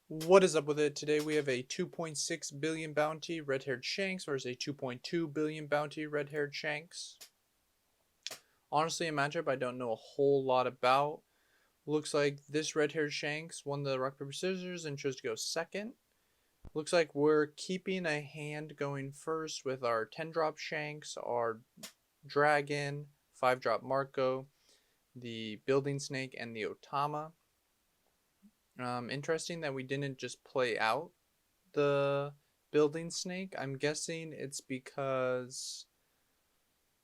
What is up with it? Today we have a 2.6 billion bounty red-haired Shanks versus a 2.2 billion bounty red-haired Shanks. Honestly, a matchup I don't know a whole lot about. Looks like this red-haired Shanks won the rock paper scissors and chose to go second. Looks like we're keeping a hand going first with our 10-drop Shanks, our dragon, 5-drop Marco, the building snake, and the Otama. Interesting that we didn't just play out the building snake. I'm guessing it's because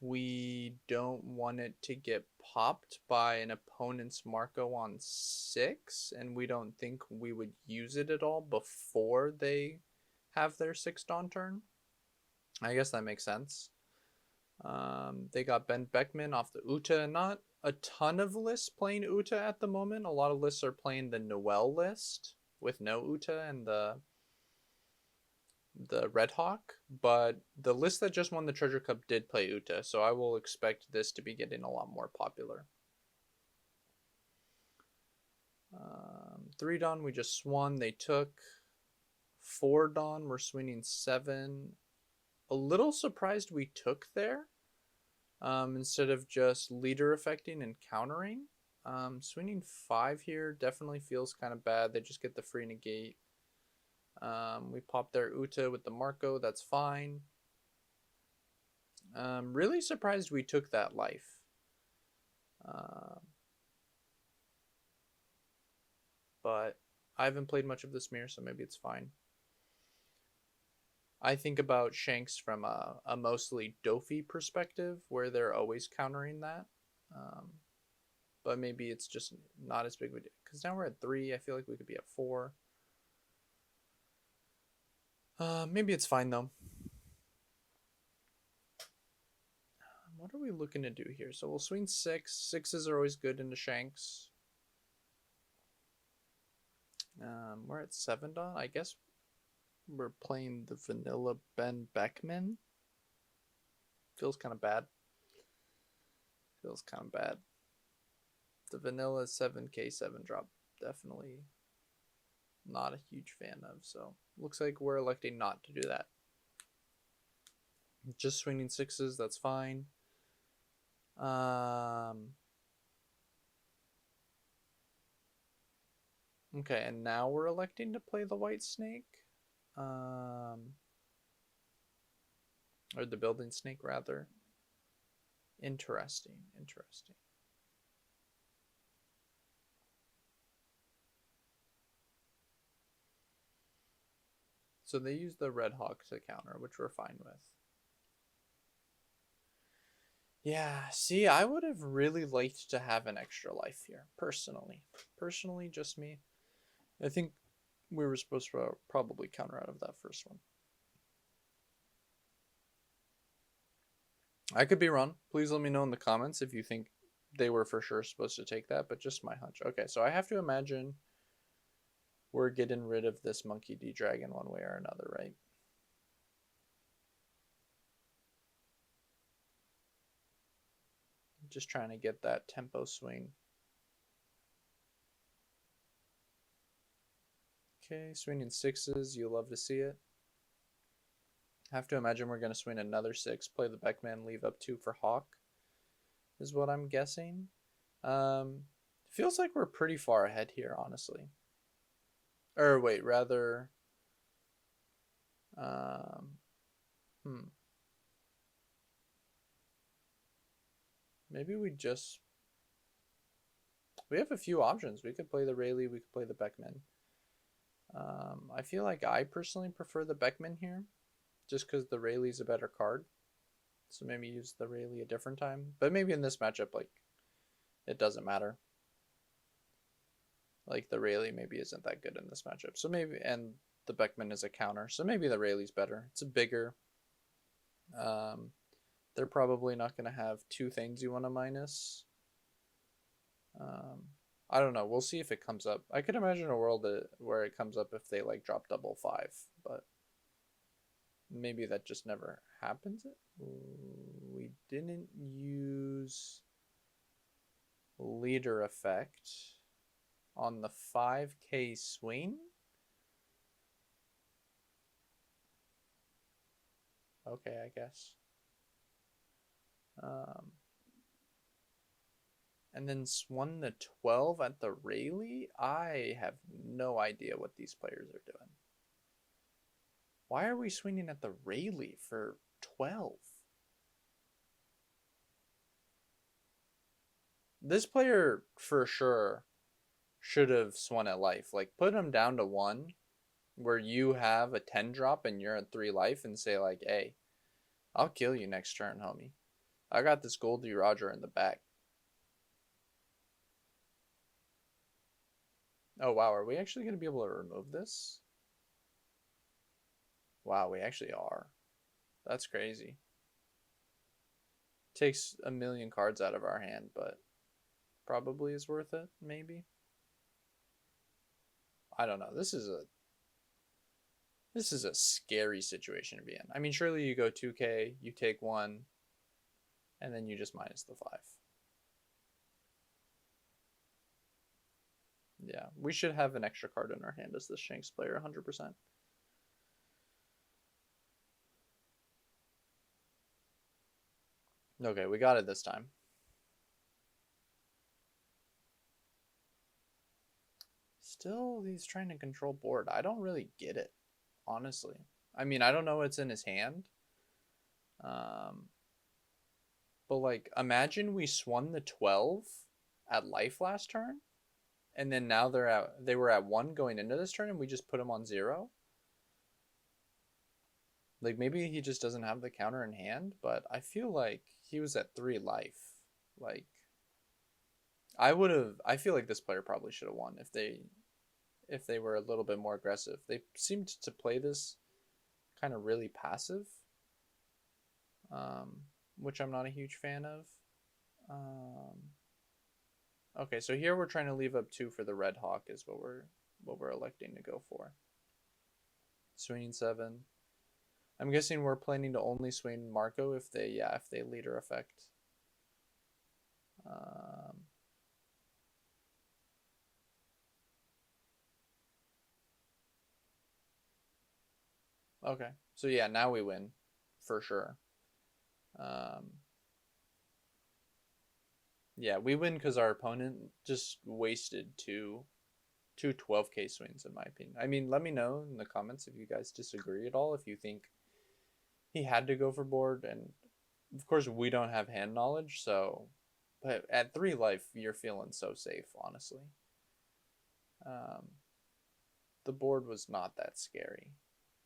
we don't want it to get popped by an opponent's Marco on 6, and we don't think we would use it at all before they have their 6 dawn turn. I guess that makes sense. They got Ben Beckman off the Uta. Not a ton of lists playing Uta at the moment. A lot of lists are playing the Noel list with no Uta and the Red Hawk, but the list that just won the Treasure Cup did play Uta, so I will expect this to be getting a lot more popular. 3 Dawn, we just swung. They took 4 Dawn, we're swinging 7. A little surprised we took there instead of just leader affecting and countering. Swinging 5 here definitely feels kind of bad. They just get the free negate. We pop their Uta with the Marco, that's fine. Really surprised we took that life. But I haven't played much of this mirror, so maybe it's fine. I think about Shanks from a mostly Dofi perspective, where they're always countering that. But maybe it's just not as big of a deal. Because now we're at 3, I feel like we could be at 4. Maybe it's fine though. What are we looking to do here? So we'll swing 6. 6s are always good into Shanks. We're at 7 Dawn. I guess we're playing the vanilla Ben Beckman. Feels kind of bad. Feels kind of bad. The vanilla 7k 7 drop. Definitely not a huge fan of. So looks like we're electing not to do that. Just swinging 6s, that's fine. Okay, and now we're electing to play the white snake. Or the building snake, rather. Interesting, interesting. So they use the Red Hawk to counter, which we're fine with. Yeah, see, I would have really liked to have an extra life here, personally. Personally, just me. I think we were supposed to probably counter out of that first one. I could be wrong. Please let me know in the comments if you think they were for sure supposed to take that, but just my hunch. Okay, so I have to imagine we're getting rid of this Monkey D Dragon one way or another, right? Just trying to get that tempo swing. Okay, swinging 6s, you love to see it. Have to imagine we're going to swing another 6, play the Beckman, leave up 2 for Hawk, is what I'm guessing. Feels like we're pretty far ahead here, honestly. Or wait, rather... Maybe we just... We have a few options. We could play the Rayleigh, we could play the Beckman. I feel like I personally prefer the Beckman here, just because the Rayleigh's a better card. So maybe use the Rayleigh a different time. But maybe in this matchup, like, it doesn't matter. Like, the Rayleigh maybe isn't that good in this matchup. So maybe, and the Beckman is a counter. So maybe the Rayleigh's better. It's a bigger. They're probably not going to have 2 things you want to minus. I don't know. We'll see if it comes up. I could imagine a world where it comes up if they like drop double 5, but maybe that just never happens. We didn't use leader effect on the 5k swing. Okay, I guess. Um, and then swung the 12 at the Rayleigh? I have no idea what these players are doing. Why are we swinging at the Rayleigh for 12? This player for sure should have swung at life. Like, put him down to 1 where you have a 10 drop and you're at 3 life and say, like, hey, I'll kill you next turn, homie. I got this Goldie Roger in the back. Oh, wow. Are we actually going to be able to remove this? Wow, we actually are. That's crazy. Takes a million cards out of our hand, but probably is worth it, maybe. I don't know. This is a scary situation to be in. I mean, surely you go 2K, you take 1, and then you just minus the 5. Yeah, we should have an extra card in our hand as the Shanks player, 100%. Okay, we got it this time. Still, he's trying to control board. I don't really get it, honestly. I mean, I don't know what's in his hand. Um, but like, imagine we swung the 12 at life last turn, and then now they were at 1 going into this turn, and we just put him on 0. Like, maybe he just doesn't have the counter in hand, but I feel like he was at 3 life. Like, I feel like this player probably should have won if they were a little bit more aggressive. They seemed to play this kind of really passive, um, which I'm not a huge fan of. Um, okay, so here we're trying to leave up 2 for the Red Hawk is what we're electing to go for. Swinging 7. I'm guessing we're planning to only swing Marco if they leader effect. Um, okay, so yeah, now we win for sure. Um, yeah, we win because our opponent just wasted two 12K swings, in my opinion. I mean, let me know in the comments if you guys disagree at all, if you think he had to go for board. And of course, we don't have hand knowledge, so. But at 3 life, you're feeling so safe, honestly. Um, the board was not that scary.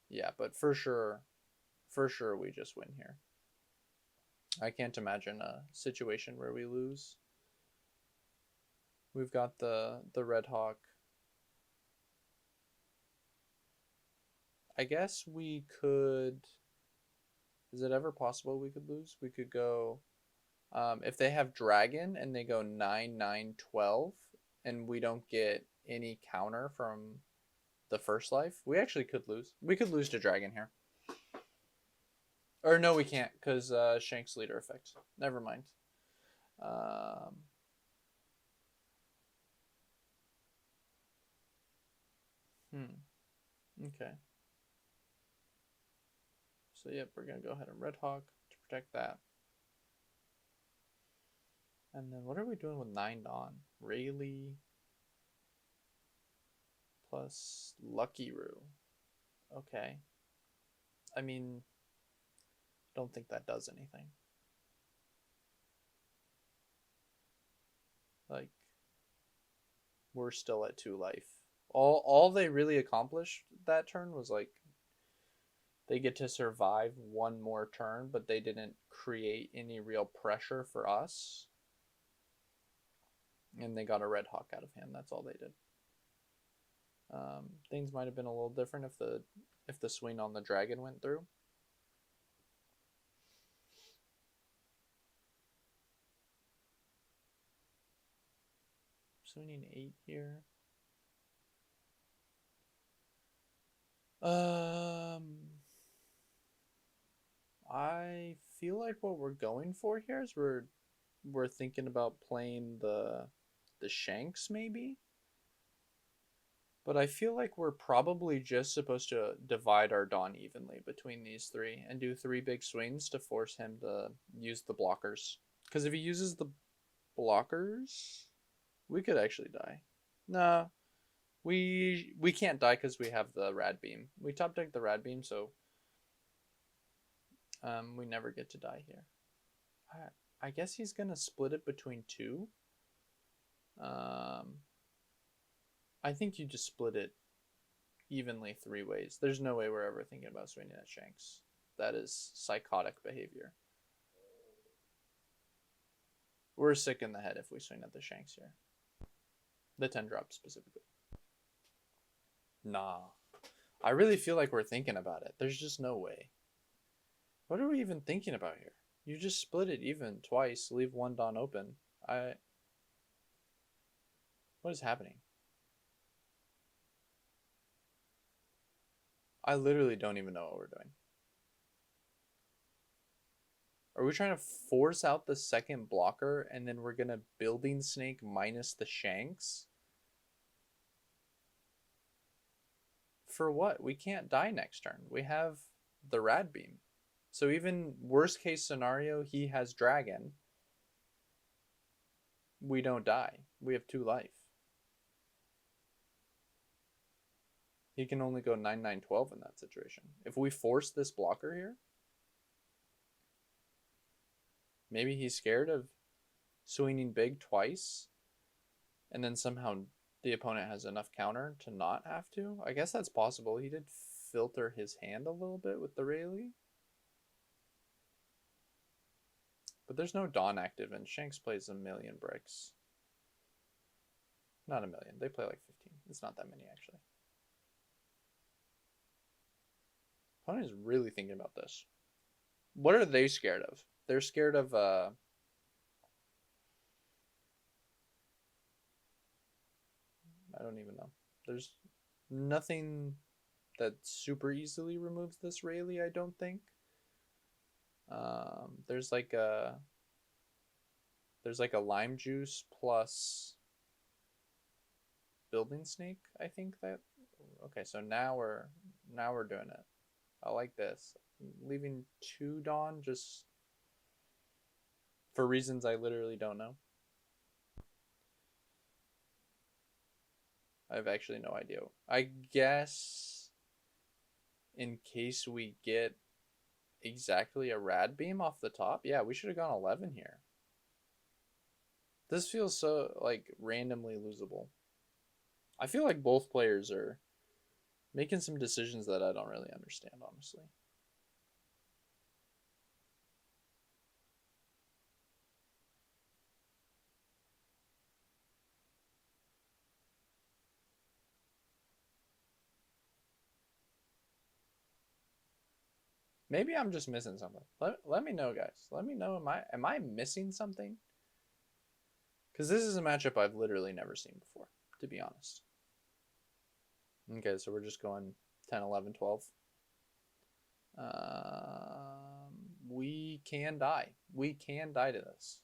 Yeah, but for sure, we just win here. I can't imagine a situation where we lose. We've got the Red Hawk. I guess we could. Is it ever possible we could lose? We could go. If they have Dragon and they go 9-9-12, and we don't get any counter from the first life, we actually could lose. We could lose to Dragon here. Or no, we can't, because Shanks leader effect. Never mind. Um, Okay. So yep, we're gonna go ahead and Red Hawk to protect that. And then what are we doing with 9 Dawn? Rayleigh plus Lucky Roo. Okay. I mean, don't think that does anything. Like, we're still at 2 life. All they really accomplished that turn was like they get to survive 1 more turn, but they didn't create any real pressure for us. And they got a Red Hawk out of hand. That's all they did. Things might have been a little different if the swing on the dragon went through. Swinging 8 here. I feel like what we're going for here is we're thinking about playing the Shanks maybe. But I feel like we're probably just supposed to divide our Dawn evenly between these three and do 3 big swings to force him to use the blockers. Because if he uses the blockers, we could actually die. Nah, we can't die because we have the Rad Beam. We top deck the Rad Beam, so we never get to die here. I guess he's gonna split it between two. I think you just split it evenly 3 ways. There's no way we're ever thinking about swinging at Shanks. That is psychotic behavior. We're sick in the head if we swing at the Shanks here. The 10 drop specifically. Nah. I really feel like we're thinking about it. There's just no way. What are we even thinking about here? You just split it even twice, leave one Dawn open. What is happening? I literally don't even know what we're doing. Are we trying to force out the second blocker and then we're going to Building Snake minus the Shanks? For what? We can't die next turn. We have the Rad Beam. So even worst case scenario, he has Dragon. We don't die. We have 2 life. He can only go 9/9/12 in that situation. If we force this blocker here, maybe he's scared of swinging big twice, and then somehow the opponent has enough counter to not have to. I guess that's possible. He did filter his hand a little bit with the Rayleigh. But there's no Dawn active, and Shanks plays 1,000,000 bricks. Not 1,000,000. They play like 15. It's not that many, actually. Opponent is really thinking about this. What are they scared of? They're scared of I don't even know. There's nothing that super easily removes this Rayleigh, I don't think. There's like a lime juice plus Building Snake, I think that. Okay, so now we're doing it. I like this. Leaving 2 Dawn just for reasons I literally don't know. I have actually no idea. I guess in case we get exactly a Rad Beam off the top, yeah, we should have gone 11 here. This feels so like randomly losable. I feel like both players are making some decisions that I don't really understand, honestly. Maybe I'm just missing something. Let me know, guys. Let me know. Am I missing something? Because this is a matchup I've literally never seen before, to be honest. Okay, so we're just going 10, 11, 12. We can die. We can die to this.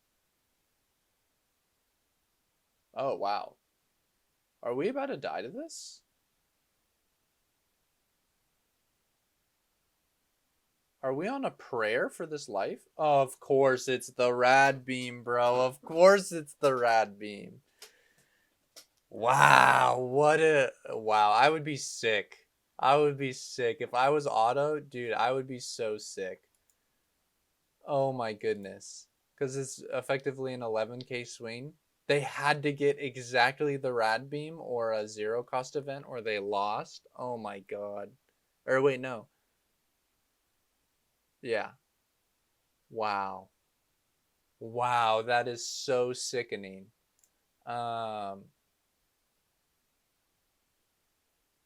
Oh, wow. Are we about to die to this? Are we on a prayer for this life? Oh, of course it's the Rad Beam, bro. Of course it's the Rad Beam. Wow, wow, I would be sick. I would be sick. If I was auto, dude, I would be so sick. Oh my goodness. Because it's effectively an 11k swing. They had to get exactly the Rad Beam or a 0 cost event or they lost. Oh my god. Or wait, no. Yeah. Wow. Wow, that is so sickening.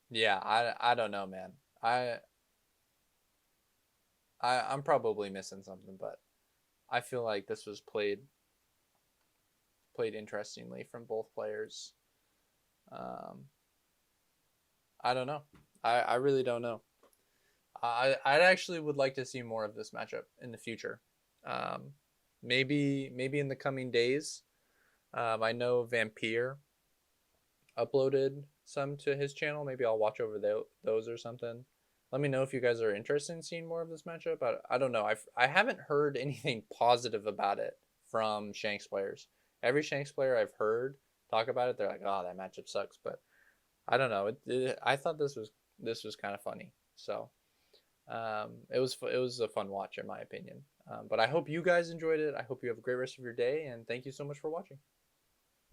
Yeah, I don't know, man. I'm probably missing something, but I feel like this was played interestingly from both players. I don't know. I really don't know. I actually would like to see more of this matchup in the future. Maybe in the coming days. I know Vampire uploaded some to his channel. Maybe I'll watch over those or something. Let me know if you guys are interested in seeing more of this matchup. I don't know. I haven't heard anything positive about it from Shanks players. Every Shanks player I've heard talk about it, they're like, "Oh, that matchup sucks." But I don't know. I thought this was kind of funny. So it was a fun watch in my opinion. But I hope you guys enjoyed it. I hope you have a great rest of your day, and thank you so much for watching.